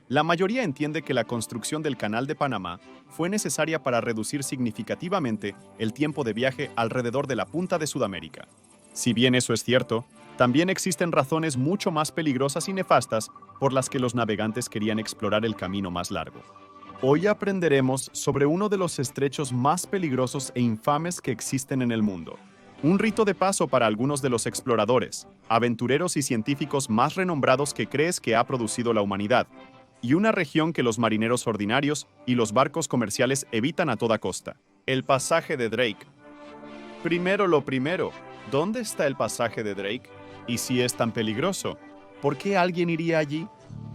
La mayoría entiende que la construcción del Canal de Panamá fue necesaria para reducir significativamente el tiempo de viaje alrededor de la punta de Sudamérica. Si bien eso es cierto, también existen razones mucho más peligrosas y nefastas por las que los navegantes querían explorar el camino más largo. Hoy aprenderemos sobre uno de los estrechos más peligrosos e infames que existen en el mundo. Un rito de paso para algunos de los exploradores, aventureros y científicos más renombrados que crees que ha producido la humanidad, y una región que los marineros ordinarios y los barcos comerciales evitan a toda costa. El pasaje de Drake. Primero lo primero, ¿dónde está el pasaje de Drake? Y si es tan peligroso, ¿por qué alguien iría allí?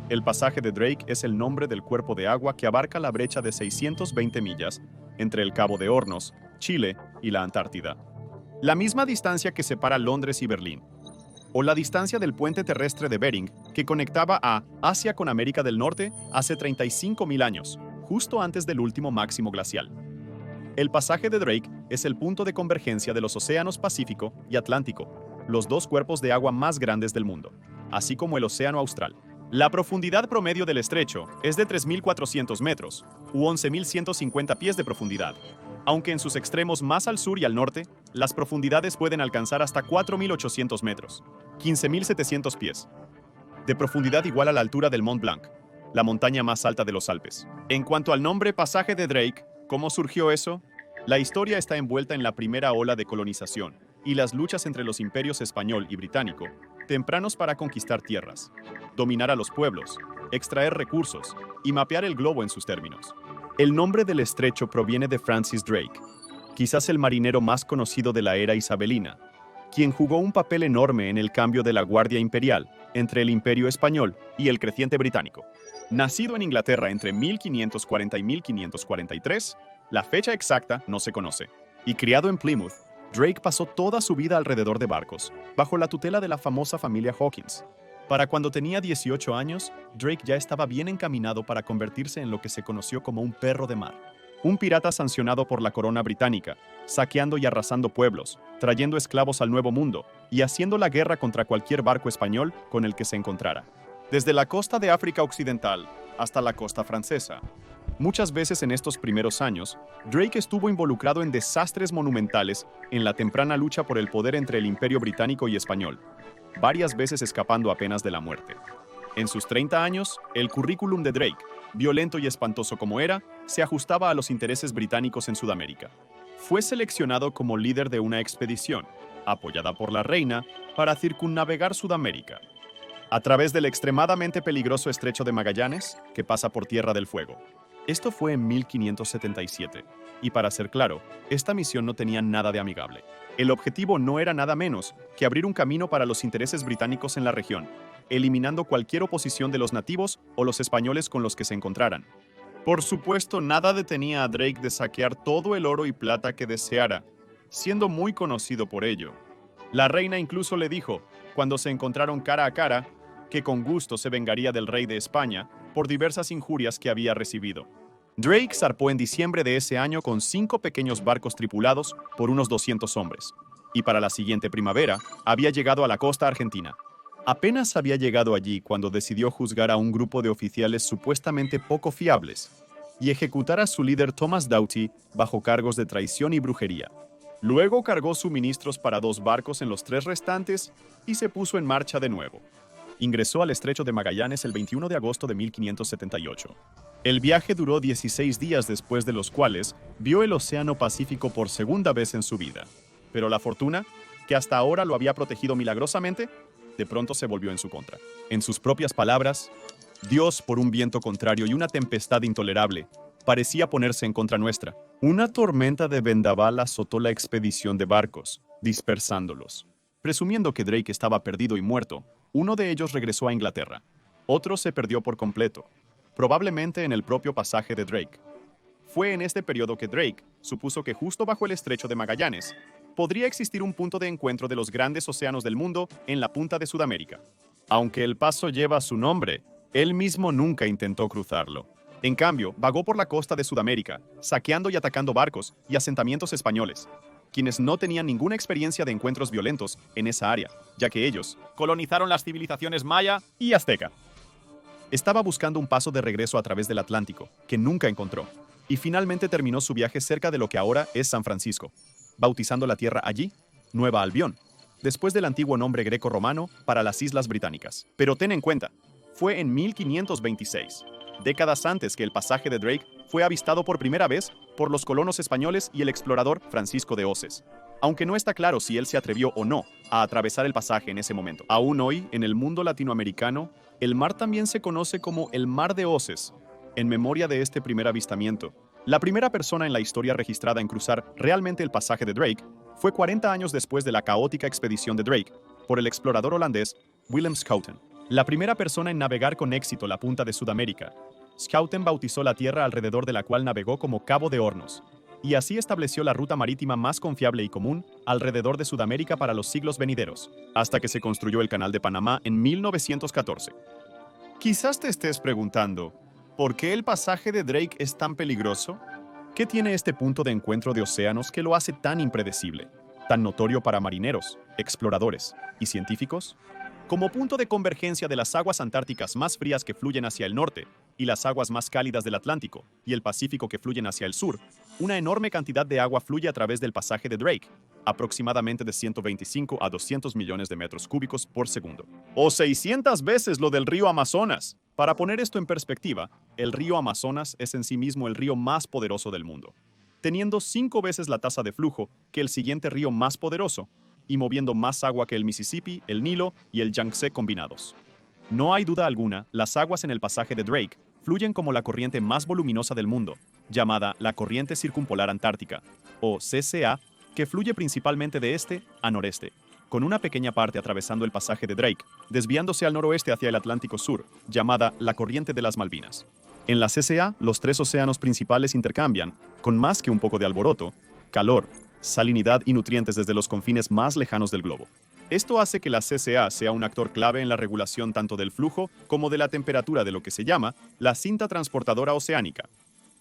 El pasaje de Drake es el nombre del cuerpo de agua que abarca la brecha de 620 millas entre el Cabo de Hornos, Chile, y la Antártida. La misma distancia que separa Londres y Berlín. O la distancia del puente terrestre de Bering, que conectaba a Asia con América del Norte hace 35.000 años, justo antes del último máximo glacial. El pasaje de Drake es el punto de convergencia de los océanos Pacífico y Atlántico, los dos cuerpos de agua más grandes del mundo, así como el océano Austral. La profundidad promedio del estrecho es de 3.400 metros, u 11.150 pies de profundidad, aunque en sus extremos más al sur y al norte, las profundidades pueden alcanzar hasta 4.800 metros, 15.700 pies, de profundidad igual a la altura del Mont Blanc, la montaña más alta de los Alpes. En cuanto al nombre pasaje de Drake, ¿cómo surgió eso? La historia está envuelta en la primera ola de colonización y las luchas entre los imperios español y británico, tempranos para conquistar tierras, dominar a los pueblos, extraer recursos y mapear el globo en sus términos. El nombre del estrecho proviene de Francis Drake, quizás el marinero más conocido de la era isabelina, quien jugó un papel enorme en el cambio de la Guardia Imperial entre el Imperio Español y el creciente británico. Nacido en Inglaterra entre 1540 y 1543, la fecha exacta no se conoce, y criado en Plymouth, Drake pasó toda su vida alrededor de barcos, bajo la tutela de la famosa familia Hawkins. Para cuando tenía 18 años, Drake ya estaba bien encaminado para convertirse en lo que se conoció como un perro de mar. Un pirata sancionado por la corona británica, saqueando y arrasando pueblos, trayendo esclavos al Nuevo Mundo y haciendo la guerra contra cualquier barco español con el que se encontrara. Desde la costa de África Occidental hasta la costa francesa. Muchas veces en estos primeros años, Drake estuvo involucrado en desastres monumentales en la temprana lucha por el poder entre el Imperio Británico y Español, varias veces escapando apenas de la muerte. En sus 30 años, el currículum de Drake, violento y espantoso como era, se ajustaba a los intereses británicos en Sudamérica. Fue seleccionado como líder de una expedición, apoyada por la reina, para circunnavegar Sudamérica, a través del extremadamente peligroso Estrecho de Magallanes, que pasa por Tierra del Fuego. Esto fue en 1577, y para ser claro, esta misión no tenía nada de amigable. El objetivo no era nada menos que abrir un camino para los intereses británicos en la región, eliminando cualquier oposición de los nativos o los españoles con los que se encontraran. Por supuesto, nada detenía a Drake de saquear todo el oro y plata que deseara, siendo muy conocido por ello. La reina incluso le dijo, cuando se encontraron cara a cara, que con gusto se vengaría del rey de España por diversas injurias que había recibido. Drake zarpó en diciembre de ese año con 5 pequeños barcos tripulados por unos 200 hombres, y para la siguiente primavera había llegado a la costa argentina. Apenas había llegado allí cuando decidió juzgar a un grupo de oficiales supuestamente poco fiables y ejecutar a su líder Thomas Doughty bajo cargos de traición y brujería. Luego cargó suministros para 2 barcos en los 3 restantes y se puso en marcha de nuevo. Ingresó al Estrecho de Magallanes el 21 de agosto de 1578. El viaje duró 16 días, después de los cuales vio el Océano Pacífico por segunda vez en su vida. Pero la fortuna, que hasta ahora lo había protegido milagrosamente, de pronto se volvió en su contra. En sus propias palabras, Dios, por un viento contrario y una tempestad intolerable, parecía ponerse en contra nuestra. Una tormenta de vendaval azotó la expedición de barcos, dispersándolos. Presumiendo que Drake estaba perdido y muerto, uno de ellos regresó a Inglaterra. Otro se perdió por completo, probablemente en el propio pasaje de Drake. Fue en este periodo que Drake supuso que justo bajo el Estrecho de Magallanes podría existir un punto de encuentro de los grandes océanos del mundo en la punta de Sudamérica. Aunque el paso lleva su nombre, él mismo nunca intentó cruzarlo. En cambio, vagó por la costa de Sudamérica, saqueando y atacando barcos y asentamientos españoles, quienes no tenían ninguna experiencia de encuentros violentos en esa área, ya que ellos colonizaron las civilizaciones maya y azteca. Estaba buscando un paso de regreso a través del Atlántico, que nunca encontró, y finalmente terminó su viaje cerca de lo que ahora es San Francisco, bautizando la tierra allí, Nueva Albión, después del antiguo nombre greco-romano para las Islas Británicas. Pero ten en cuenta, fue en 1526, décadas antes que el pasaje de Drake fue avistado por primera vez por los colonos españoles y el explorador Francisco de Oces, aunque no está claro si él se atrevió o no a atravesar el pasaje en ese momento. Aún hoy, en el mundo latinoamericano, el mar también se conoce como el Mar de Oces, en memoria de este primer avistamiento. La primera persona en la historia registrada en cruzar realmente el pasaje de Drake fue 40 años después de la caótica expedición de Drake, por el explorador holandés Willem Schouten. La primera persona en navegar con éxito la punta de Sudamérica, Schouten bautizó la tierra alrededor de la cual navegó como Cabo de Hornos, y así estableció la ruta marítima más confiable y común alrededor de Sudamérica para los siglos venideros, hasta que se construyó el Canal de Panamá en 1914. Quizás te estés preguntando, ¿por qué el pasaje de Drake es tan peligroso? ¿Qué tiene este punto de encuentro de océanos que lo hace tan impredecible, tan notorio para marineros, exploradores y científicos? Como punto de convergencia de las aguas antárticas más frías que fluyen hacia el norte y las aguas más cálidas del Atlántico y el Pacífico que fluyen hacia el sur, una enorme cantidad de agua fluye a través del pasaje de Drake, aproximadamente de 125 a 200 millones de metros cúbicos por segundo, o 600 veces lo del río Amazonas. Para poner esto en perspectiva, el río Amazonas es en sí mismo el río más poderoso del mundo, teniendo 5 veces la tasa de flujo que el siguiente río más poderoso, y moviendo más agua que el Mississippi, el Nilo y el Yangtze combinados. No hay duda alguna, las aguas en el pasaje de Drake fluyen como la corriente más voluminosa del mundo, llamada la Corriente Circumpolar Antártica, o CCA, que fluye principalmente de este a noreste, con una pequeña parte atravesando el pasaje de Drake, desviándose al noroeste hacia el Atlántico Sur, llamada la Corriente de las Malvinas. En la CCA, los tres océanos principales intercambian, con más que un poco de alboroto, calor, salinidad y nutrientes desde los confines más lejanos del globo. Esto hace que la CCA sea un actor clave en la regulación tanto del flujo como de la temperatura de lo que se llama la cinta transportadora oceánica.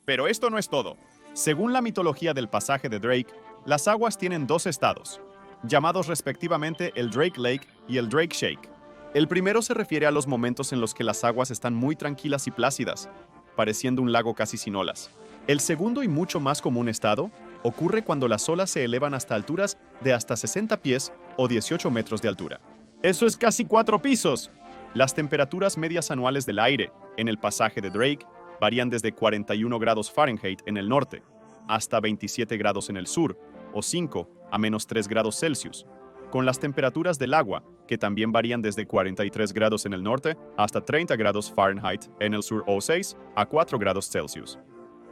Pero esto no es todo. Según la mitología del pasaje de Drake, las aguas tienen dos estados, llamados respectivamente el Drake Lake y el Drake Shake. El primero se refiere a los momentos en los que las aguas están muy tranquilas y plácidas, pareciendo un lago casi sin olas. El segundo y mucho más común estado ocurre cuando las olas se elevan hasta alturas de hasta 60 pies o 18 metros de altura. ¡Eso es casi 4 pisos! Las temperaturas medias anuales del aire en el pasaje de Drake varían desde 41 grados Fahrenheit en el norte hasta 27 grados en el sur, o 5 a menos 3 grados Celsius, con las temperaturas del agua, que también varían desde 43 grados en el norte hasta 30 grados Fahrenheit en el sur o 6 a 4 grados Celsius.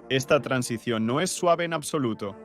Esta transición no es suave en absoluto.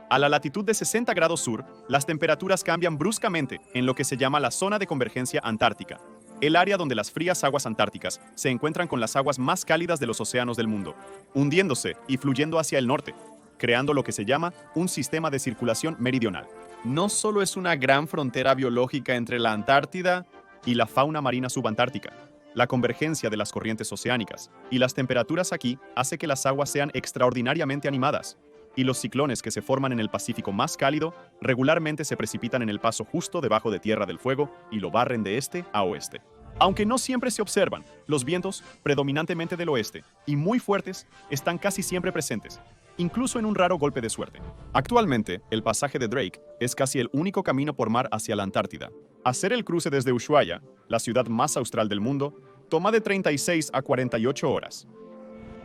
A la latitud de 60 grados sur, las temperaturas cambian bruscamente en lo que se llama la zona de convergencia antártica, el área donde las frías aguas antárticas se encuentran con las aguas más cálidas de los océanos del mundo, hundiéndose y fluyendo hacia el norte, creando lo que se llama un sistema de circulación meridional. No solo es una gran frontera biológica entre la Antártida y la fauna marina subantártica, la convergencia de las corrientes oceánicas y las temperaturas aquí hace que las aguas sean extraordinariamente animadas, y los ciclones que se forman en el Pacífico más cálido regularmente se precipitan en el paso justo debajo de Tierra del Fuego y lo barren de este a oeste. Aunque no siempre se observan, los vientos, predominantemente del oeste, y muy fuertes, están casi siempre presentes, incluso en un raro golpe de suerte. Actualmente, el pasaje de Drake es casi el único camino por mar hacia la Antártida. Hacer el cruce desde Ushuaia, la ciudad más austral del mundo, toma de 36 a 48 horas.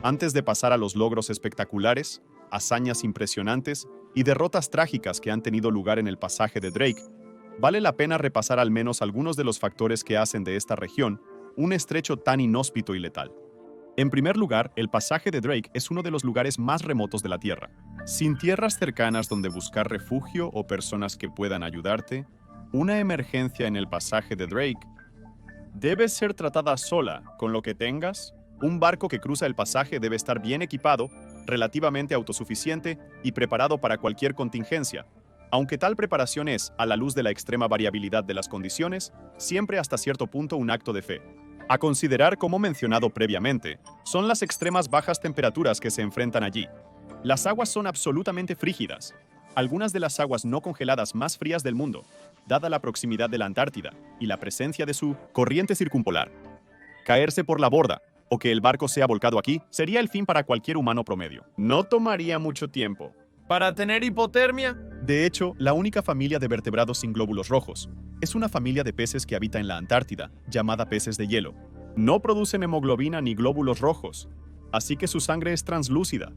Antes de pasar a los logros espectaculares, hazañas impresionantes y derrotas trágicas que han tenido lugar en el pasaje de Drake, vale la pena repasar al menos algunos de los factores que hacen de esta región un estrecho tan inhóspito y letal. En primer lugar, el pasaje de Drake es uno de los lugares más remotos de la Tierra. Sin tierras cercanas donde buscar refugio o personas que puedan ayudarte, una emergencia en el pasaje de Drake debe ser tratada sola con lo que tengas. Un barco que cruza el pasaje debe estar bien equipado, relativamente autosuficiente y preparado para cualquier contingencia, aunque tal preparación es, a la luz de la extrema variabilidad de las condiciones, siempre hasta cierto punto un acto de fe. A considerar, como mencionado previamente, son las extremas bajas temperaturas que se enfrentan allí. Las aguas son absolutamente frígidas, algunas de las aguas no congeladas más frías del mundo, dada la proximidad de la Antártida y la presencia de su corriente circumpolar. Caerse por la borda, o que el barco sea volcado aquí sería el fin para cualquier humano promedio. No tomaría mucho tiempo. ¿Para tener hipotermia? De hecho, la única familia de vertebrados sin glóbulos rojos es una familia de peces que habita en la Antártida, llamada peces de hielo. No producen hemoglobina ni glóbulos rojos, así que su sangre es translúcida.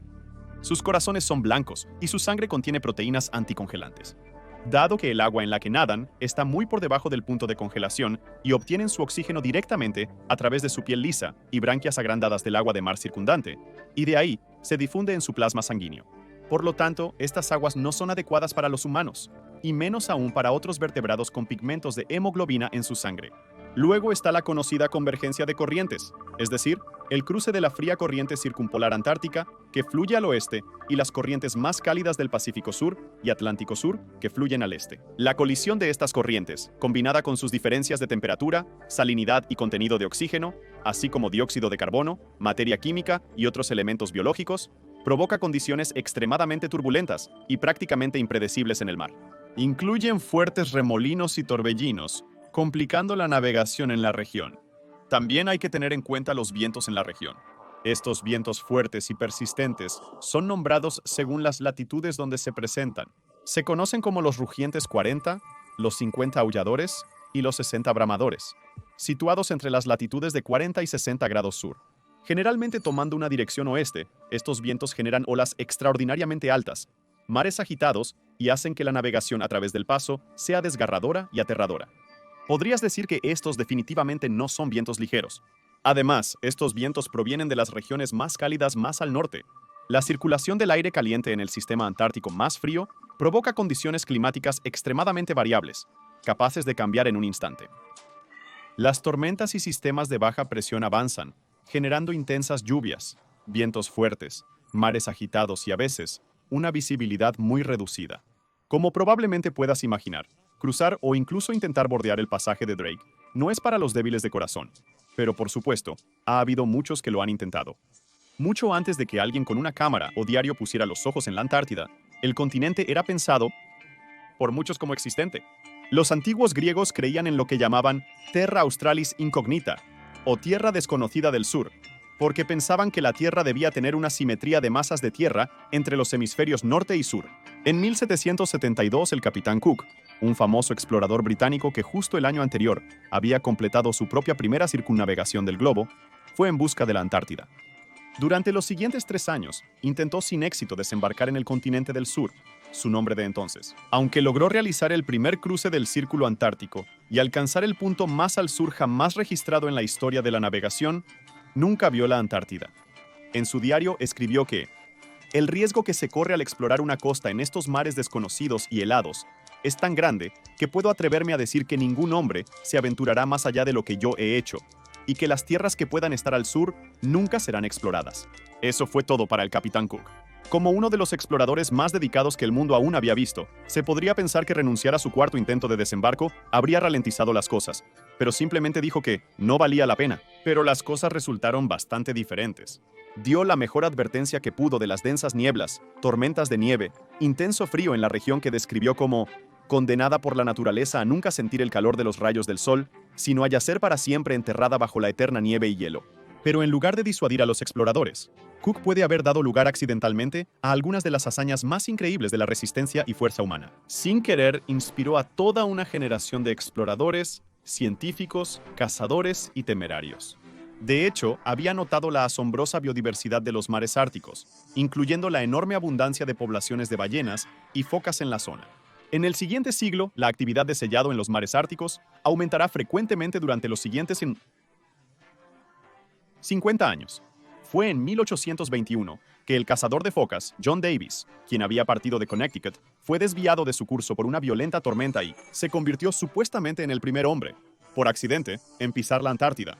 Sus corazones son blancos y su sangre contiene proteínas anticongelantes. Dado que el agua en la que nadan está muy por debajo del punto de congelación y obtienen su oxígeno directamente a través de su piel lisa y branquias agrandadas del agua de mar circundante, y de ahí se difunde en su plasma sanguíneo. Por lo tanto, estas aguas no son adecuadas para los humanos, y menos aún para otros vertebrados con pigmentos de hemoglobina en su sangre. Luego está la conocida convergencia de corrientes, es decir, el cruce de la fría corriente circumpolar antártica, que fluye al oeste, y las corrientes más cálidas del Pacífico Sur y Atlántico Sur, que fluyen al este. La colisión de estas corrientes, combinada con sus diferencias de temperatura, salinidad y contenido de oxígeno, así como dióxido de carbono, materia química y otros elementos biológicos, provoca condiciones extremadamente turbulentas y prácticamente impredecibles en el mar. Incluyen fuertes remolinos y torbellinos, complicando la navegación en la región. También hay que tener en cuenta los vientos en la región. Estos vientos fuertes y persistentes son nombrados según las latitudes donde se presentan. Se conocen como los rugientes 40, los 50 aulladores y los 60 bramadores, situados entre las latitudes de 40 y 60 grados sur. Generalmente tomando una dirección oeste, estos vientos generan olas extraordinariamente altas, mares agitados y hacen que la navegación a través del paso sea desgarradora y aterradora. Podrías decir que estos definitivamente no son vientos ligeros. Además, estos vientos provienen de las regiones más cálidas más al norte. La circulación del aire caliente en el sistema antártico más frío provoca condiciones climáticas extremadamente variables, capaces de cambiar en un instante. Las tormentas y sistemas de baja presión avanzan, generando intensas lluvias, vientos fuertes, mares agitados y a veces, una visibilidad muy reducida. Como probablemente puedas imaginar, cruzar o incluso intentar bordear el pasaje de Drake no es para los débiles de corazón, pero por supuesto, ha habido muchos que lo han intentado. Mucho antes de que alguien con una cámara o diario pusiera los ojos en la Antártida, el continente era pensado por muchos como existente. Los antiguos griegos creían en lo que llamaban Terra Australis Incognita, o Tierra Desconocida del Sur, porque pensaban que la Tierra debía tener una simetría de masas de tierra entre los hemisferios norte y sur. En 1772, el capitán Cook, un famoso explorador británico que justo el año anterior había completado su propia primera circunnavegación del globo, fue en busca de la Antártida. Durante los siguientes 3 años, intentó sin éxito desembarcar en el continente del sur, su nombre de entonces. Aunque logró realizar el primer cruce del Círculo Antártico y alcanzar el punto más al sur jamás registrado en la historia de la navegación, nunca vio la Antártida. En su diario escribió que el riesgo que se corre al explorar una costa en estos mares desconocidos y helados es tan grande que puedo atreverme a decir que ningún hombre se aventurará más allá de lo que yo he hecho, y que las tierras que puedan estar al sur nunca serán exploradas. Eso fue todo para el capitán Cook. Como uno de los exploradores más dedicados que el mundo aún había visto, se podría pensar que renunciar a su cuarto intento de desembarco habría ralentizado las cosas, pero simplemente dijo que no valía la pena. Pero las cosas resultaron bastante diferentes. Dio la mejor advertencia que pudo de las densas nieblas, tormentas de nieve, intenso frío en la región que describió como condenada por la naturaleza a nunca sentir el calor de los rayos del sol, sino a yacer para siempre enterrada bajo la eterna nieve y hielo. Pero en lugar de disuadir a los exploradores, Cook puede haber dado lugar accidentalmente a algunas de las hazañas más increíbles de la resistencia y fuerza humana. Sin querer, inspiró a toda una generación de exploradores, científicos, cazadores y temerarios. De hecho, había notado la asombrosa biodiversidad de los mares árticos, incluyendo la enorme abundancia de poblaciones de ballenas y focas en la zona. En el siguiente siglo, la actividad de sellado en los mares árticos aumentará frecuentemente durante los siguientes 50 años. Fue en 1821 que el cazador de focas, John Davis, quien había partido de Connecticut, fue desviado de su curso por una violenta tormenta y se convirtió supuestamente en el primer hombre, por accidente, en pisar la Antártida.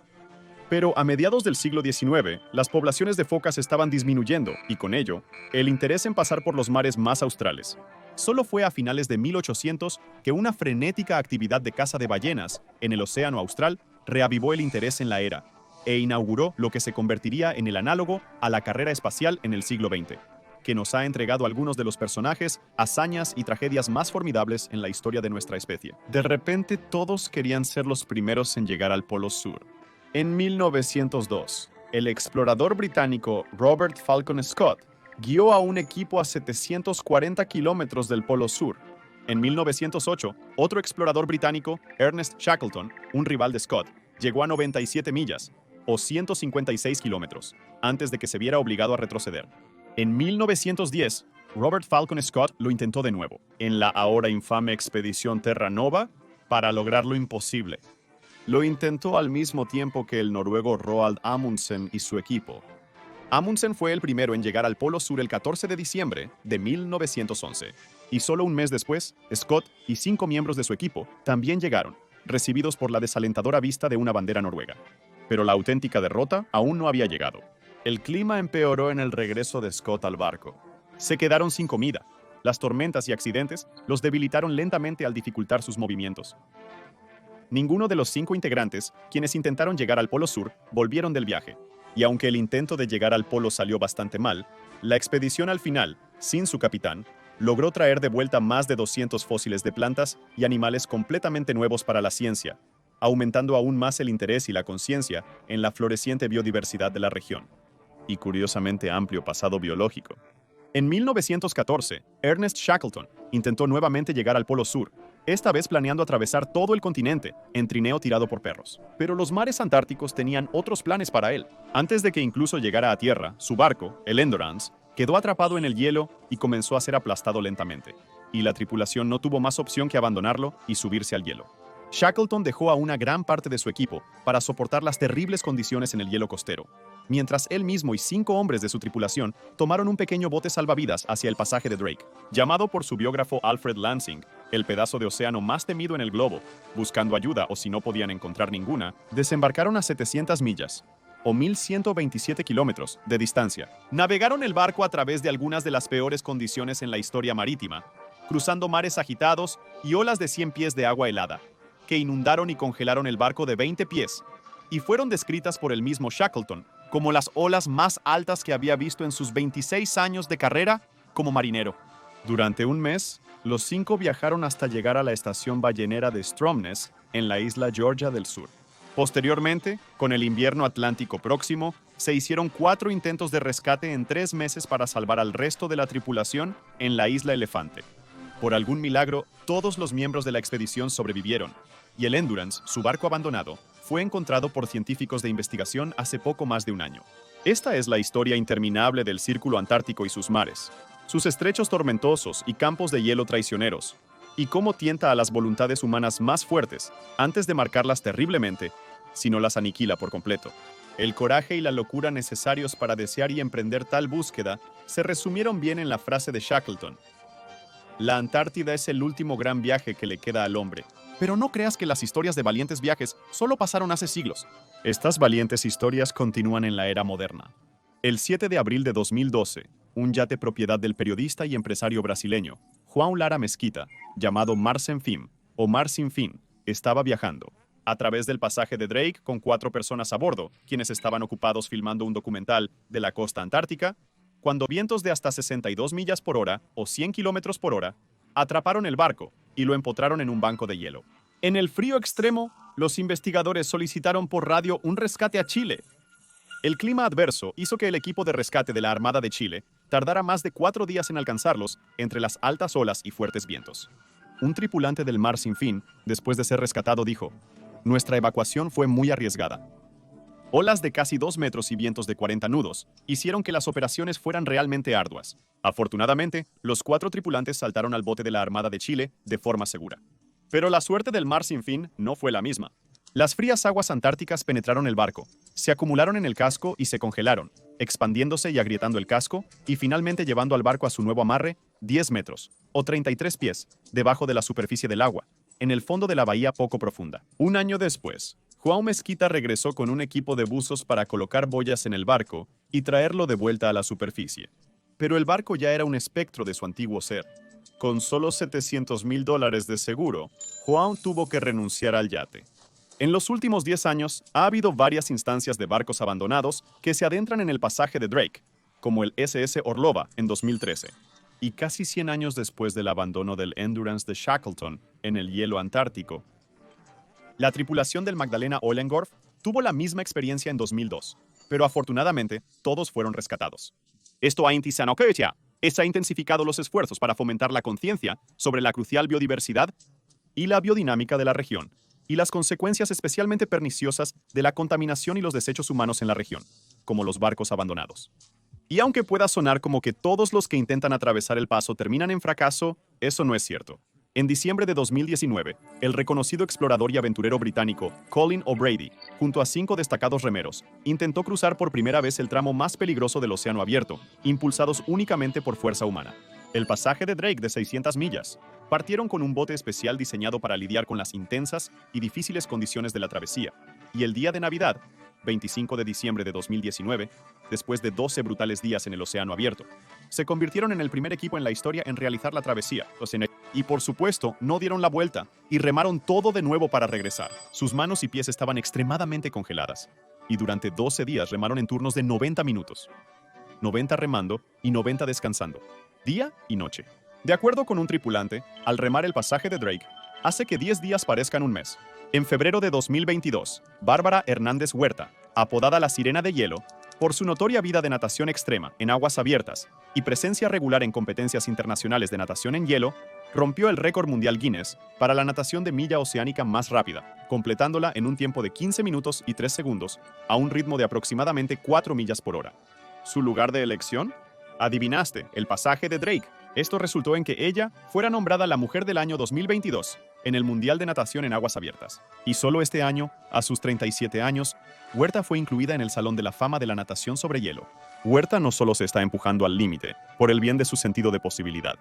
Pero a mediados del siglo XIX, las poblaciones de focas estaban disminuyendo y con ello, el interés en pasar por los mares más australes. Solo fue a finales de 1800 que una frenética actividad de caza de ballenas en el Océano Austral reavivó el interés en la era e inauguró lo que se convertiría en el análogo a la carrera espacial en el siglo XX, que nos ha entregado algunos de los personajes, hazañas y tragedias más formidables en la historia de nuestra especie. De repente todos querían ser los primeros en llegar al Polo Sur. En 1902, el explorador británico Robert Falcon Scott guió a un equipo a 740 kilómetros del Polo Sur. En 1908, otro explorador británico, Ernest Shackleton, un rival de Scott, llegó a 97 millas, o 156 kilómetros, antes de que se viera obligado a retroceder. En 1910, Robert Falcon Scott lo intentó de nuevo, en la ahora infame expedición Terra Nova, para lograr lo imposible. Lo intentó al mismo tiempo que el noruego Roald Amundsen y su equipo. Amundsen fue el primero en llegar al Polo Sur el 14 de diciembre de 1911, y solo un mes después, Scott y 5 miembros de su equipo también llegaron, recibidos por la desalentadora vista de una bandera noruega. Pero la auténtica derrota aún no había llegado. El clima empeoró en el regreso de Scott al barco. Se quedaron sin comida. Las tormentas y accidentes los debilitaron lentamente al dificultar sus movimientos. Ninguno de los 5 integrantes, quienes intentaron llegar al Polo Sur, volvieron del viaje. Y aunque el intento de llegar al Polo salió bastante mal, la expedición al final, sin su capitán, logró traer de vuelta más de 200 fósiles de plantas y animales completamente nuevos para la ciencia, aumentando aún más el interés y la conciencia en la floreciente biodiversidad de la región, y curiosamente amplio pasado biológico. En 1914, Ernest Shackleton intentó nuevamente llegar al Polo Sur, esta vez planeando atravesar todo el continente en trineo tirado por perros. Pero los mares antárticos tenían otros planes para él. Antes de que incluso llegara a tierra, su barco, el Endurance, quedó atrapado en el hielo y comenzó a ser aplastado lentamente, y la tripulación no tuvo más opción que abandonarlo y subirse al hielo. Shackleton dejó a una gran parte de su equipo para soportar las terribles condiciones en el hielo costero, mientras él mismo y 5 hombres de su tripulación tomaron un pequeño bote salvavidas hacia el pasaje de Drake, llamado por su biógrafo Alfred Lansing, el pedazo de océano más temido en el globo. Buscando ayuda o si no podían encontrar ninguna, desembarcaron a 700 millas, o 1.127 kilómetros, de distancia. Navegaron el barco a través de algunas de las peores condiciones en la historia marítima, cruzando mares agitados y olas de 100 pies de agua helada, que inundaron y congelaron el barco de 20 pies, y fueron descritas por el mismo Shackleton como las olas más altas que había visto en sus 26 años de carrera como marinero. Durante un mes, los 5 viajaron hasta llegar a la estación ballenera de Stromness, en la isla Georgia del Sur. Posteriormente, con el invierno atlántico próximo, se hicieron 4 intentos de rescate en 3 meses para salvar al resto de la tripulación en la isla Elefante. Por algún milagro, todos los miembros de la expedición sobrevivieron, y el Endurance, su barco abandonado, fue encontrado por científicos de investigación hace poco más de un año. Esta es la historia interminable del Círculo Antártico y sus mares, sus estrechos tormentosos y campos de hielo traicioneros, y cómo tienta a las voluntades humanas más fuertes antes de marcarlas terriblemente, si no las aniquila por completo. El coraje y la locura necesarios para desear y emprender tal búsqueda se resumieron bien en la frase de Shackleton: la Antártida es el último gran viaje que le queda al hombre. Pero no creas que las historias de valientes viajes solo pasaron hace siglos. Estas valientes historias continúan en la era moderna. El 7 de abril de 2012, un yate propiedad del periodista y empresario brasileño João Lara Mesquita, llamado Mar Sem Fin o Mar Sin Fin, estaba viajando a través del pasaje de Drake con 4 personas a bordo, quienes estaban ocupados filmando un documental de la costa antártica, cuando vientos de hasta 62 millas por hora o 100 kilómetros por hora atraparon el barco y lo empotraron en un banco de hielo. En el frío extremo, los investigadores solicitaron por radio un rescate a Chile. El clima adverso hizo que el equipo de rescate de la Armada de Chile tardara más de 4 días en alcanzarlos entre las altas olas y fuertes vientos. Un tripulante del Mar Sin Fin, después de ser rescatado, dijo: nuestra evacuación fue muy arriesgada. Olas de casi 2 metros y vientos de 40 nudos hicieron que las operaciones fueran realmente arduas. Afortunadamente, los 4 tripulantes saltaron al bote de la Armada de Chile de forma segura. Pero la suerte del Mar Sin Fin no fue la misma. Las frías aguas antárticas penetraron el barco, se acumularon en el casco y se congelaron, expandiéndose y agrietando el casco y finalmente llevando al barco a su nuevo amarre, 10 metros, o 33 pies, debajo de la superficie del agua, en el fondo de la bahía poco profunda. Un año después, João Mesquita regresó con un equipo de buzos para colocar boyas en el barco y traerlo de vuelta a la superficie. Pero el barco ya era un espectro de su antiguo ser. Con solo $700,000 de seguro, João tuvo que renunciar al yate. En los últimos 10 años, ha habido varias instancias de barcos abandonados que se adentran en el pasaje de Drake, como el SS Orlova en 2013. Y casi 100 años después del abandono del Endurance de Shackleton en el hielo antártico, la tripulación del Magdalena Ollengorf tuvo la misma experiencia en 2002. pero afortunadamente todos fueron rescatados. Esto ha intensificado los esfuerzos para fomentar la conciencia sobre la crucial biodiversidad y la biodinámica de la región, y las consecuencias especialmente perniciosas de la contaminación y los desechos humanos en la región, como los barcos abandonados. Y aunque pueda sonar como que todos los que intentan atravesar el paso terminan en fracaso, eso no es cierto. En diciembre de 2019, el reconocido explorador y aventurero británico Colin O'Brady, junto a 5 destacados remeros, intentó cruzar por primera vez el tramo más peligroso del océano abierto, impulsados únicamente por fuerza humana. El pasaje de Drake de 600 millas. Partieron con un bote especial diseñado para lidiar con las intensas y difíciles condiciones de la travesía, y el día de Navidad, 25 de diciembre de 2019, después de 12 brutales días en el océano abierto, se convirtieron en el primer equipo en la historia en realizar la travesía. Y por supuesto, no dieron la vuelta y remaron todo de nuevo para regresar. Sus manos y pies estaban extremadamente congeladas, y durante 12 días remaron en turnos de 90 minutos. 90 remando y 90 descansando, día y noche. De acuerdo con un tripulante, al remar el pasaje de Drake, hace que 10 días parezcan un mes. En febrero de 2022, Bárbara Hernández Huerta, apodada la Sirena de Hielo, por su notoria vida de natación extrema en aguas abiertas y presencia regular en competencias internacionales de natación en hielo, rompió el récord mundial Guinness para la natación de milla oceánica más rápida, completándola en un tiempo de 15 minutos y 3 segundos a un ritmo de aproximadamente 4 millas por hora. ¿Su lugar de elección? Adivinaste, el pasaje de Drake. Esto resultó en que ella fuera nombrada la Mujer del Año 2022 en el Mundial de Natación en Aguas Abiertas. Y solo este año, a sus 37 años, Huerta fue incluida en el Salón de la Fama de la Natación sobre Hielo. Huerta no solo se está empujando al límite, por el bien de su sentido de posibilidad.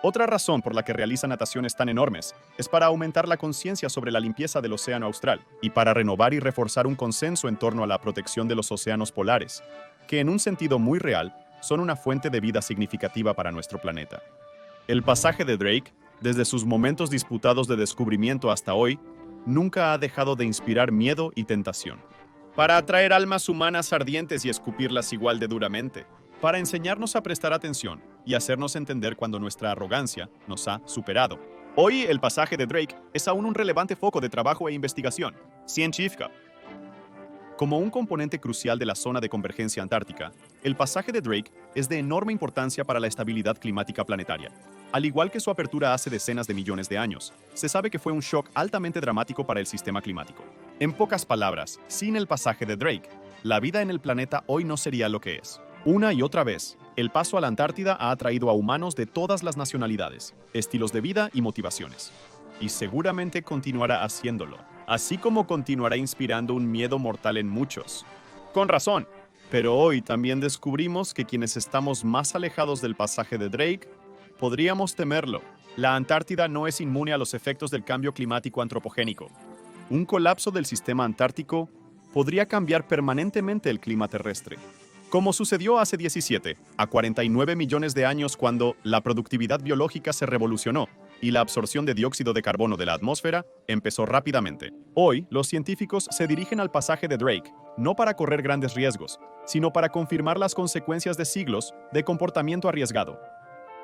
Otra razón por la que realiza nataciones tan enormes es para aumentar la conciencia sobre la limpieza del océano austral y para renovar y reforzar un consenso en torno a la protección de los océanos polares, que en un sentido muy real son una fuente de vida significativa para nuestro planeta. El pasaje de Drake, desde sus momentos disputados de descubrimiento hasta hoy, nunca ha dejado de inspirar miedo y tentación. Para atraer almas humanas ardientes y escupirlas igual de duramente. Para enseñarnos a prestar atención y hacernos entender cuando nuestra arrogancia nos ha superado. Hoy el pasaje de Drake es aún un relevante foco de trabajo e investigación científica. Como un componente crucial de la zona de convergencia antártica, el pasaje de Drake es de enorme importancia para la estabilidad climática planetaria. Al igual que su apertura hace decenas de millones de años, se sabe que fue un shock altamente dramático para el sistema climático. En pocas palabras, sin el pasaje de Drake, la vida en el planeta hoy no sería lo que es. Una y otra vez, el paso a la Antártida ha atraído a humanos de todas las nacionalidades, estilos de vida y motivaciones. Y seguramente continuará haciéndolo, así como continuará inspirando un miedo mortal en muchos. Con razón, pero hoy también descubrimos que quienes estamos más alejados del pasaje de Drake, podríamos temerlo. La Antártida no es inmune a los efectos del cambio climático antropogénico. Un colapso del sistema antártico podría cambiar permanentemente el clima terrestre, como sucedió hace 17 a 49 millones de años cuando la productividad biológica se revolucionó y la absorción de dióxido de carbono de la atmósfera empezó rápidamente. Hoy, los científicos se dirigen al pasaje de Drake, no para correr grandes riesgos, sino para confirmar las consecuencias de siglos de comportamiento arriesgado.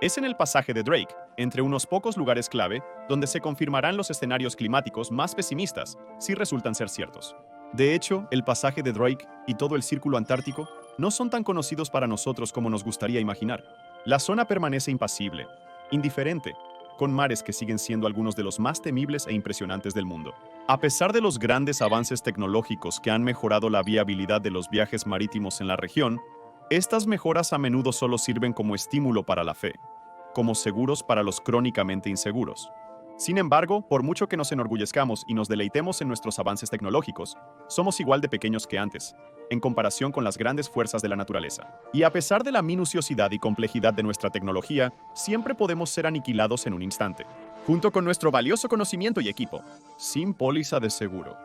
Es en el pasaje de Drake, entre unos pocos lugares clave, donde se confirmarán los escenarios climáticos más pesimistas, si resultan ser ciertos. De hecho, el pasaje de Drake y todo el círculo antártico no son tan conocidos para nosotros como nos gustaría imaginar. La zona permanece impasible, indiferente, con mares que siguen siendo algunos de los más temibles e impresionantes del mundo. A pesar de los grandes avances tecnológicos que han mejorado la viabilidad de los viajes marítimos en la región, estas mejoras a menudo solo sirven como estímulo para la fe, como seguros para los crónicamente inseguros. Sin embargo, por mucho que nos enorgullezcamos y nos deleitemos en nuestros avances tecnológicos, somos igual de pequeños que antes, en comparación con las grandes fuerzas de la naturaleza. Y a pesar de la minuciosidad y complejidad de nuestra tecnología, siempre podemos ser aniquilados en un instante, junto con nuestro valioso conocimiento y equipo, sin póliza de seguro.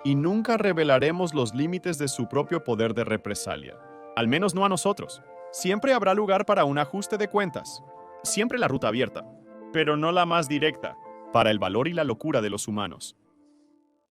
Y nunca revelaremos los límites de su propio poder de represalia. Al menos no a nosotros. Siempre habrá lugar para un ajuste de cuentas. Siempre la ruta abierta, pero no la más directa, para el valor y la locura de los humanos.